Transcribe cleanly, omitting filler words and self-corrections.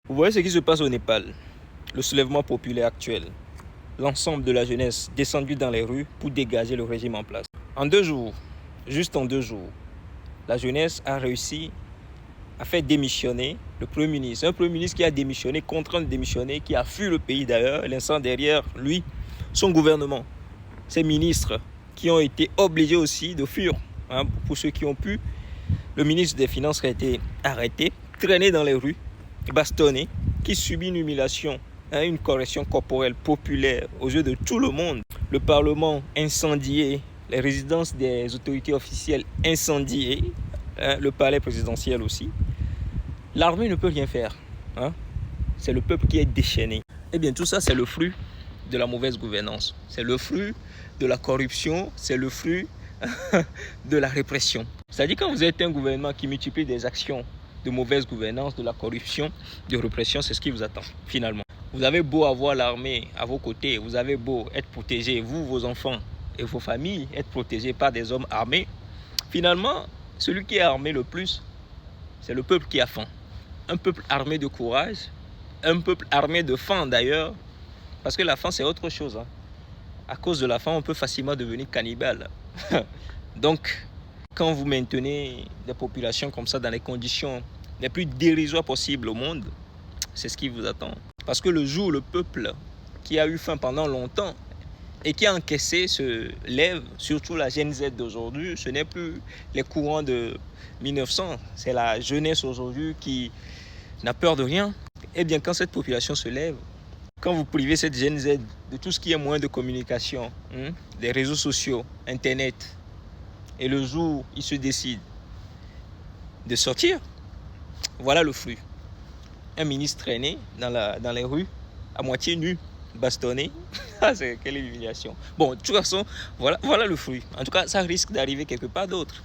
Vous voyez ce qui se passe au Népal, le soulèvement populaire actuel. L'ensemble de la jeunesse descendue dans les rues pour dégager le régime en place. En 2 jours, juste en 2 jours, la jeunesse a réussi à faire démissionner le Premier ministre. Un Premier ministre qui a démissionné, contraint de démissionner, qui a fui le pays d'ailleurs, laissant derrière lui son gouvernement. Ces ministres qui ont été obligés aussi de fuir. Pour ceux qui ont pu, le ministre des Finances a été arrêté, traîné dans les rues, bastonné, qui subit une humiliation, une correction corporelle populaire aux yeux de tout le monde. Le Parlement incendié, les résidences des autorités officielles incendiées, le palais présidentiel aussi. L'armée ne peut rien faire. C'est le peuple qui est déchaîné. Eh bien, tout ça, c'est le fruit de la mauvaise gouvernance. C'est le fruit de la corruption. C'est le fruit de la répression. C'est-à-dire quand vous êtes un gouvernement qui multiplie des actions de mauvaise gouvernance, de la corruption, de répression, c'est ce qui vous attend finalement. Vous avez beau avoir l'armée à vos côtés, vous avez beau être protégé, vous, vos enfants et vos familles, être protégés par des hommes armés. Finalement, celui qui est armé le plus, c'est le peuple qui a faim. Un peuple armé de courage, un peuple armé de faim d'ailleurs, parce que la faim c'est autre chose. À cause de la faim, on peut facilement devenir cannibale. Donc, quand vous maintenez des populations comme ça dans les conditions les plus dérisoires possibles au monde, c'est ce qui vous attend. Parce que le jour où le peuple qui a eu faim pendant longtemps et qui a encaissé se lève, surtout la Gen Z d'aujourd'hui, ce n'est plus les courants de 1900, c'est la jeunesse aujourd'hui qui n'a peur de rien. Eh bien, quand cette population se lève, quand vous privez cette Gen Z de tout ce qui est moyen de communication, des réseaux sociaux, Internet, et le jour où ils se décident de sortir, voilà le fruit. Un ministre traîné dans les rues, à moitié nu, bastonné. C'est quelle humiliation. Bon, de toute façon, voilà le fruit. En tout cas, ça risque d'arriver quelque part d'autre.